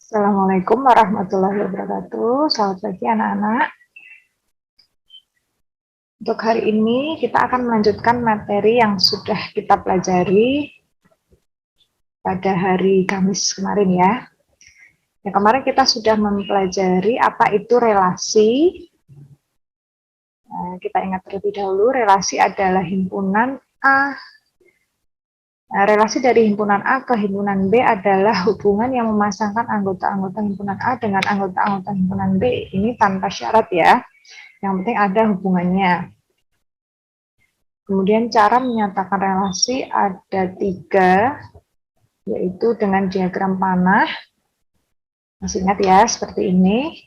Assalamualaikum warahmatullahi wabarakatuh. Selamat pagi anak-anak. Untuk hari ini kita akan melanjutkan materi yang sudah kita pelajari pada hari Kamis kemarin ya. Yang kemarin kita sudah mempelajari apa itu relasi. Kita ingat terlebih dahulu, relasi adalah himpunan A. Relasi dari himpunan A ke himpunan B adalah hubungan yang memasangkan anggota-anggota himpunan A dengan anggota-anggota himpunan B. Ini tanpa syarat ya. Yang penting ada hubungannya. Kemudian cara menyatakan relasi ada 3, yaitu dengan diagram panah. Masih ingat ya, seperti ini.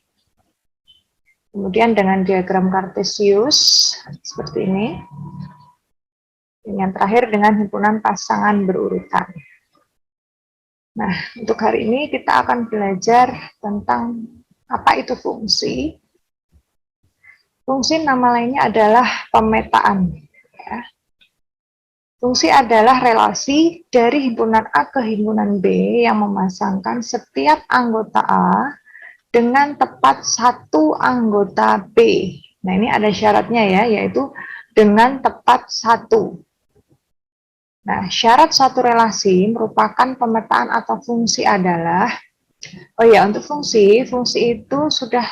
Kemudian dengan diagram kartesius, seperti ini. Dan yang terakhir dengan himpunan pasangan berurutan. Nah, untuk hari ini kita akan belajar tentang apa itu fungsi. Fungsi nama lainnya adalah pemetaan. Ya. Fungsi adalah relasi dari himpunan A ke himpunan B yang memasangkan setiap anggota A dengan tepat satu anggota B. Nah, ini ada syaratnya ya, yaitu dengan tepat satu. Nah, syarat suatu relasi merupakan pemetaan atau fungsi adalah, untuk fungsi itu sudah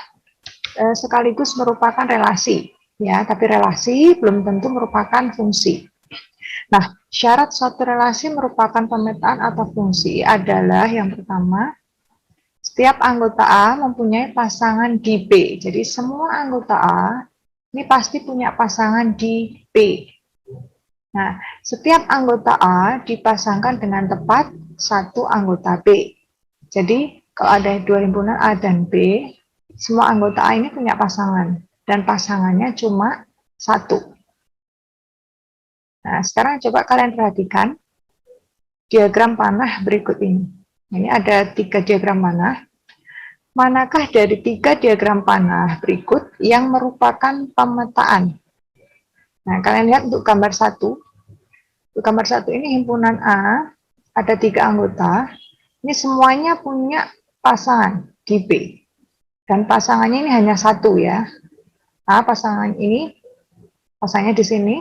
sekaligus merupakan relasi, ya, tapi relasi belum tentu merupakan fungsi. Nah, syarat suatu relasi merupakan pemetaan atau fungsi adalah yang pertama, setiap anggota A mempunyai pasangan di B. Jadi semua anggota A ini pasti punya pasangan di B. Nah, setiap anggota A dipasangkan dengan tepat satu anggota B. Jadi, kalau ada 2 himpunan A dan B, semua anggota A ini punya pasangan. Dan pasangannya cuma 1. Nah, sekarang coba kalian perhatikan diagram panah berikut ini. Ini ada 3 diagram panah. Manakah dari 3 diagram panah berikut yang merupakan pemetaan? Nah, kalian lihat untuk gambar 1. Untuk gambar 1 ini himpunan A, ada 3 anggota. Ini semuanya punya pasangan di B. Dan pasangannya ini hanya 1 ya. Nah, pasangan ini, pasangnya di sini,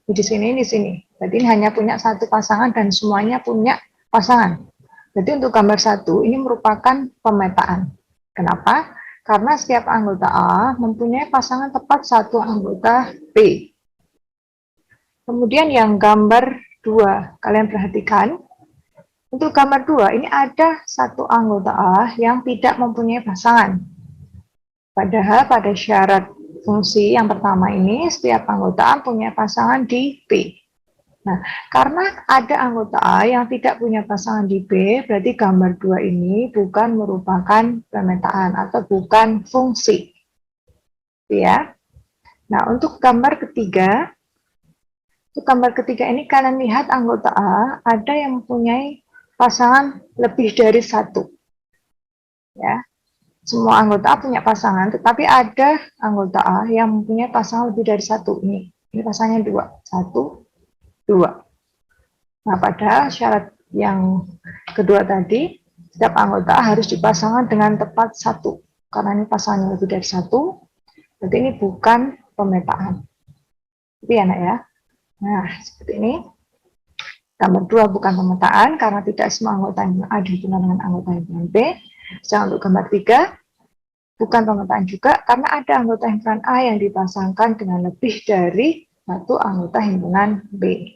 di sini, di sini. Jadi ini hanya punya 1 pasangan dan semuanya punya pasangan. Jadi untuk gambar 1 ini merupakan pemetaan. Kenapa? Karena setiap anggota A mempunyai pasangan tepat 1 anggota B. Kemudian yang gambar 2, kalian perhatikan. Untuk gambar 2, ini ada 1 anggota A yang tidak mempunyai pasangan. Padahal pada syarat fungsi yang pertama ini, setiap anggota A punya pasangan di B. Nah, karena ada anggota A yang tidak punya pasangan di B, berarti gambar 2 ini bukan merupakan pemetaan atau bukan fungsi. Ya. Nah, untuk gambar ketiga, ini kalian lihat anggota A ada yang mempunyai pasangan lebih dari 1. Ya. Semua anggota A punya pasangan, tetapi ada anggota A yang mempunyai pasangan lebih dari 1. Ini pasangannya 2. 1, 2. Nah, pada syarat yang kedua tadi, setiap anggota harus dipasangkan dengan tepat 1. Karena ini pasangannya lebih dari 1, berarti ini bukan pemetaan. Itu ya, Nak ya. Nah, seperti ini. Gambar 2 bukan pemetaan, karena tidak semua anggota yang A dihubungkan dengan anggota himpunan B. Sedangkan untuk gambar 3, bukan pemetaan juga, karena ada anggota himpunan A yang dipasangkan dengan lebih dari 1 anggota himpunan B.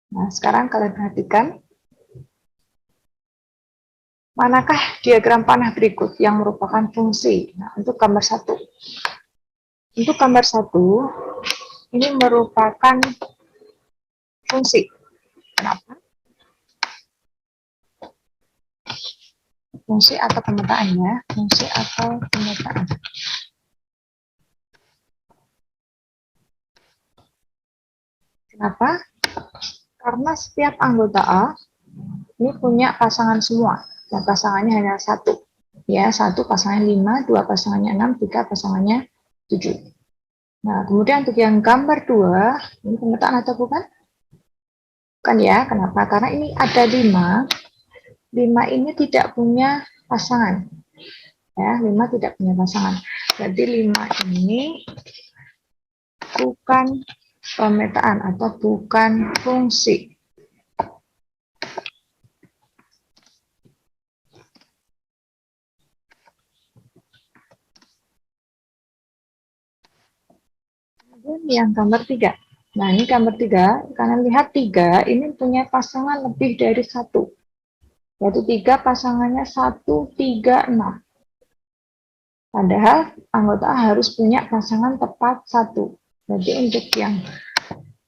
Nah, sekarang kalian perhatikan, manakah diagram panah berikut yang merupakan fungsi? Nah, untuk gambar 1. Untuk gambar 1, ini merupakan fungsi. Kenapa? Fungsi atau pemetaan ya? Fungsi atau pemetaan. Kenapa? Karena setiap anggota A ini punya pasangan semua. Dan pasangannya hanya 1. Ya, 1 pasangannya 5, 2 pasangannya 6, 3 pasangannya 7. Nah, kemudian untuk yang gambar 2, ini pemetaan atau bukan? Bukan ya, kenapa? Karena ini ada 5 5 ini tidak punya pasangan. Ya, 5 tidak punya pasangan. Jadi 5 ini bukan pemetaan atau bukan fungsi. Kemudian yang gambar 3. Nah, ini gambar 3, kalian lihat 3 ini punya pasangan lebih dari 1. Yaitu 3 pasangannya 1, 3, 6. Padahal anggota A harus punya pasangan tepat 1. Jadi untuk yang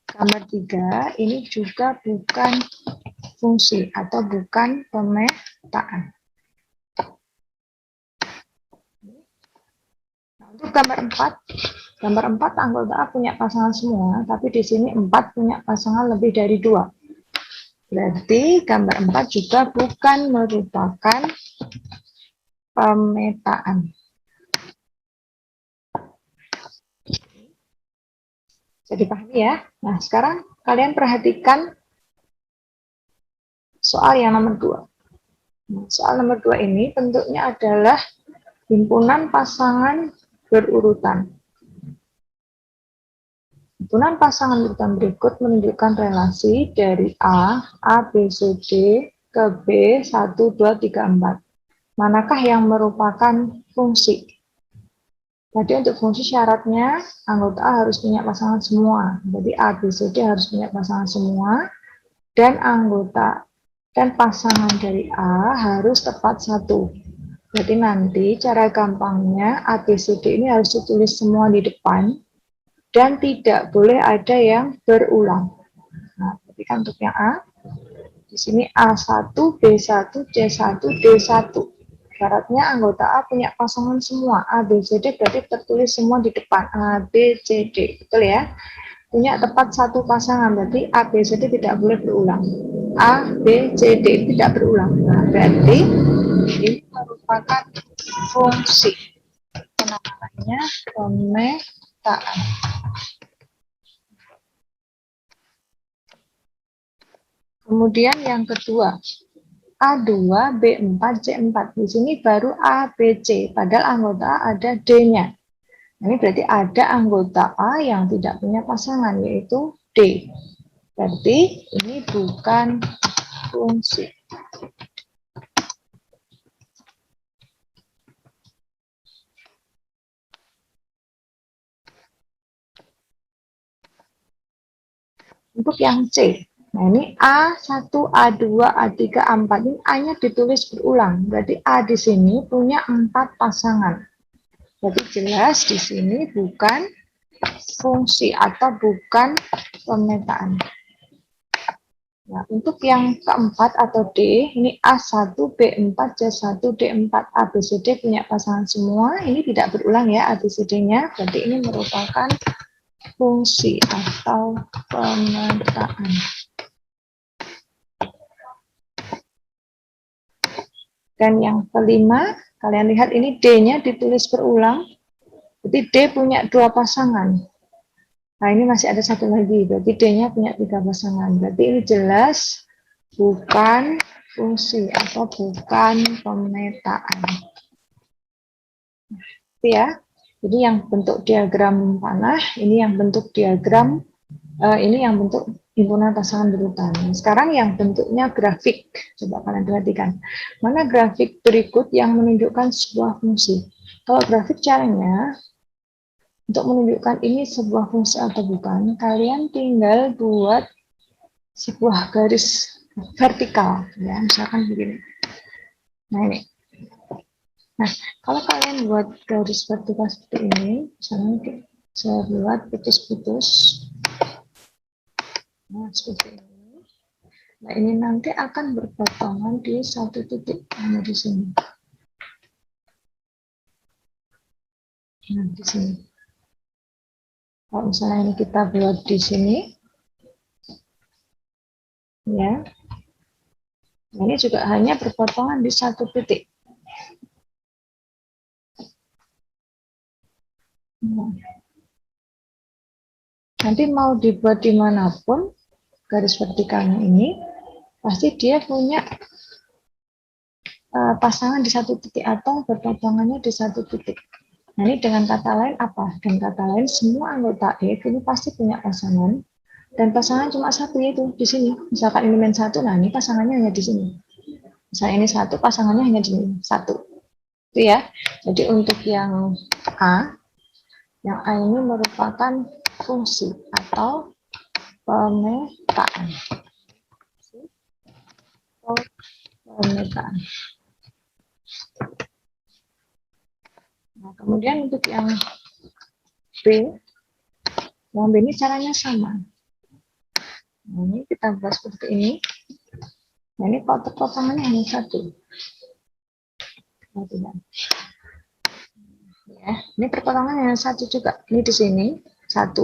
gambar 3 ini juga bukan fungsi atau bukan pemetaan. Nah, untuk gambar 4 anggota A punya pasangan semua, tapi di sini 4 punya pasangan lebih dari 2. Berarti gambar 4 juga bukan merupakan pemetaan. Jadi pahami ya. Nah, sekarang kalian perhatikan soal yang nomor 2. Nah, soal nomor 2 ini bentuknya adalah himpunan pasangan berurutan. Himpunan pasangan berurutan berikut menunjukkan relasi dari A, B, C, D ke B, 1, 2, 3, 4. Manakah yang merupakan fungsi? Jadi untuk fungsi syaratnya anggota A harus punya pasangan semua. Jadi A, B, C, D harus punya pasangan semua. Dan pasangan dari A harus tepat 1. Jadi nanti cara gampangnya A, B, C, D ini harus ditulis semua di depan. Dan tidak boleh ada yang berulang. Nah, jadi kan untuk yang A, di sini A1, B1, C1, D1. Syaratnya anggota A punya pasangan semua. A, B, C, D berarti tertulis semua di depan. A, B, C, D. Betul ya? Punya tepat 1 pasangan. Berarti A, B, C, D tidak boleh berulang. A, B, C, D tidak berulang. Nah, berarti ini merupakan fungsi. Namanya pemetaan. Kemudian yang kedua. A2, B4, C4. Di sini baru A, B, C. Padahal anggota A ada D-nya. Ini berarti ada anggota A yang tidak punya pasangan, yaitu D. Berarti ini bukan fungsi. Untuk yang C. Nah, ini A1, A2, A3, A4. Ini A-nya ditulis berulang. Berarti A di sini punya 4 pasangan. Jadi jelas di sini bukan fungsi atau bukan pemetaan. Nah, untuk yang keempat atau D, ini A1, B4, C1, D4, A, B, C, D punya pasangan semua. Ini tidak berulang ya A, B, C, D-nya. Berarti ini merupakan fungsi atau pemetaan. Dan yang kelima, kalian lihat ini D-nya ditulis berulang. Jadi D punya 2 pasangan. Nah, ini masih ada satu lagi. Berarti D-nya punya 3 pasangan. Berarti ini jelas bukan fungsi atau bukan pemetaan. Ya. Jadi yang bentuk diagram panah, ini yang bentuk diagram, ini yang bentuk himpunan pasangan berurutan. Sekarang yang bentuknya grafik. Coba kalian perhatikan. Mana grafik berikut yang menunjukkan sebuah fungsi? Kalau grafik caranya, untuk menunjukkan ini sebuah fungsi atau bukan, kalian tinggal buat sebuah garis vertikal, ya, misalkan begini. Nah, ini. Nah, kalau kalian buat garis vertikal seperti ini, misalnya saya buat putus-putus. Nah, seperti ini. Nah, ini nanti akan berpotongan di satu titik, hanya di sini. Nah, di sini. Kalau misalnya ini kita buat di sini, ya, ini juga hanya berpotongan di satu titik. Nah, nanti mau dibuat dimanapun garis vertikalnya ini, pasti dia punya pasangan di satu titik atau berpotongannya di satu titik. Nah, ini dengan kata lain apa? Dengan kata lain, semua anggota F ini pasti punya pasangan, dan pasangan cuma satu, yaitu di sini. Misalkan ini min 1, nah ini pasangannya hanya di sini. Misalnya ini 1, pasangannya hanya di sini, 1. Itu ya. Jadi untuk yang A ini merupakan fungsi atau pemetaan. Pemetaan. Nah, kemudian untuk yang B ini caranya sama. Nah, ini kita buat seperti ini. Nah, ini potongannya hanya 1. Ya, ini perpotongannya hanya 1 juga. Ini di sini 1,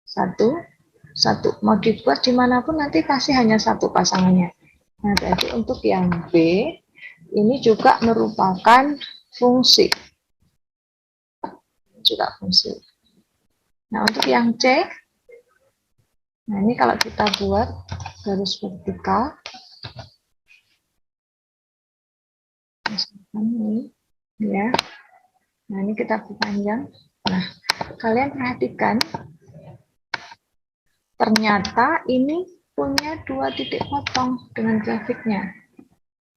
1, 1. Mau dibuat dimanapun nanti pasti hanya 1 pasangannya. Nah, jadi untuk yang B ini juga merupakan fungsi. Juga fungsi. Nah, untuk yang C, nah ini kalau kita buat garis vertikal, misalkan ini, ya. Nah, ini kita perpanjang. Nah, kalian perhatikan, ternyata ini punya 2 titik potong dengan grafiknya,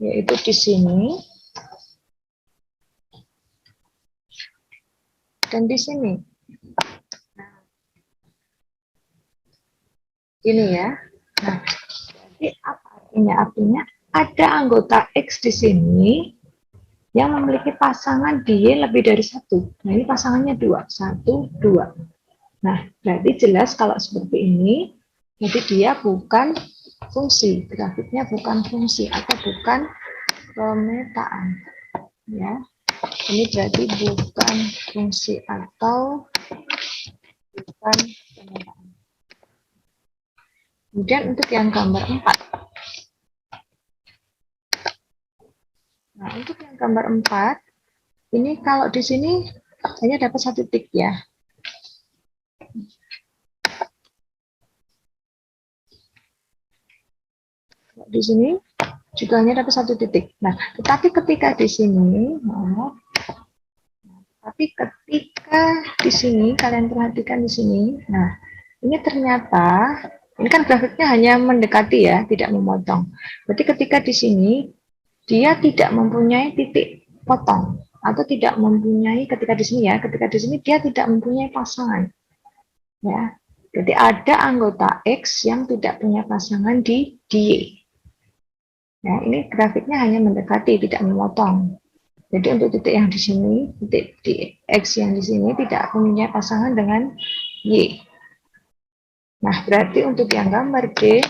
yaitu di sini dan di sini. Nah, ini ya. Nah, jadi apa artinya? Artinya ada anggota X di sini yang memiliki pasangan di Y lebih dari 1. Nah, ini pasangannya 2, 1, 2. Nah, berarti jelas kalau seperti ini, jadi dia bukan fungsi, grafiknya bukan fungsi atau bukan pemetaan. Ya, ini berarti bukan fungsi atau bukan pemetaan. Kemudian untuk yang gambar 4. Nah, untuk yang gambar 4, ini kalau di sini hanya dapat 1 titik ya. Di sini juga hanya dapat 1 titik. Nah, tetapi ketika di sini, kalian perhatikan di sini. Nah, ini ternyata ini kan grafiknya hanya mendekati ya, tidak memotong. Berarti ketika di sini dia tidak mempunyai titik potong atau tidak mempunyai ketika di sini dia tidak mempunyai pasangan. Ya. Jadi ada anggota X yang tidak punya pasangan di Y. Ya, ini grafiknya hanya mendekati, tidak memotong. Jadi untuk titik yang di sini, titik di X yang di sini tidak mempunyai pasangan dengan Y. Nah, berarti untuk yang gambar D,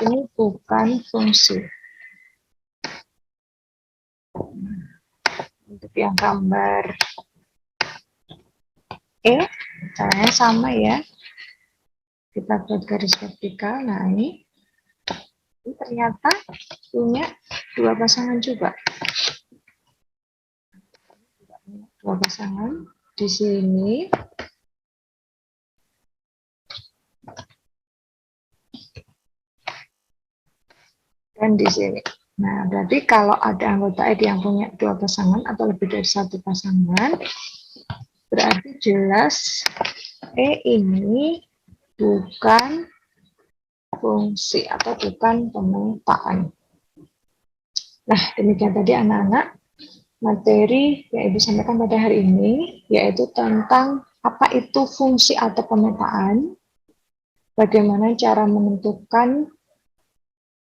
ini bukan fungsi. Untuk yang gambar E, caranya sama ya. Kita buat garis vertikal. Nah, ini ternyata punya 2 pasangan juga. 2 pasangan di sini. Dan di sini. Nah, berarti kalau ada anggota E yang punya 2 pasangan atau lebih dari 1 pasangan, berarti jelas E ini bukan fungsi atau bukan pemetaan. Nah, demikian tadi anak-anak materi yang Ibu sampaikan pada hari ini, yaitu tentang apa itu fungsi atau pemetaan, bagaimana cara menentukan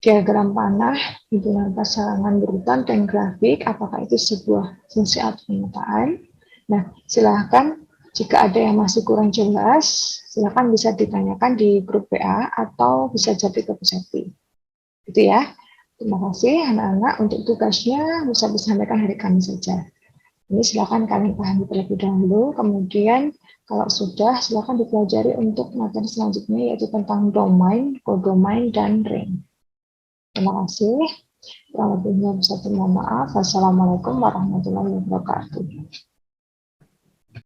diagram panah, himpunan pasangan berurutan, dan grafik, apakah itu sebuah fungsi atau pemetaan. Nah, silahkan jika ada yang masih kurang jelas, silahkan bisa ditanyakan di grup WA atau bisa jadi ke Bu Septi. Gitu ya. Terima kasih anak-anak. Untuk tugasnya bisa disampaikan hari Kamis saja. Ini silahkan kalian pahami terlebih dahulu, kemudian kalau sudah silahkan dipelajari untuk materi selanjutnya, yaitu tentang domain, kodomain, dan ring. Terima kasih. Kurang lebihnya bisa mohon maaf. Wassalamualaikum warahmatullahi wabarakatuh.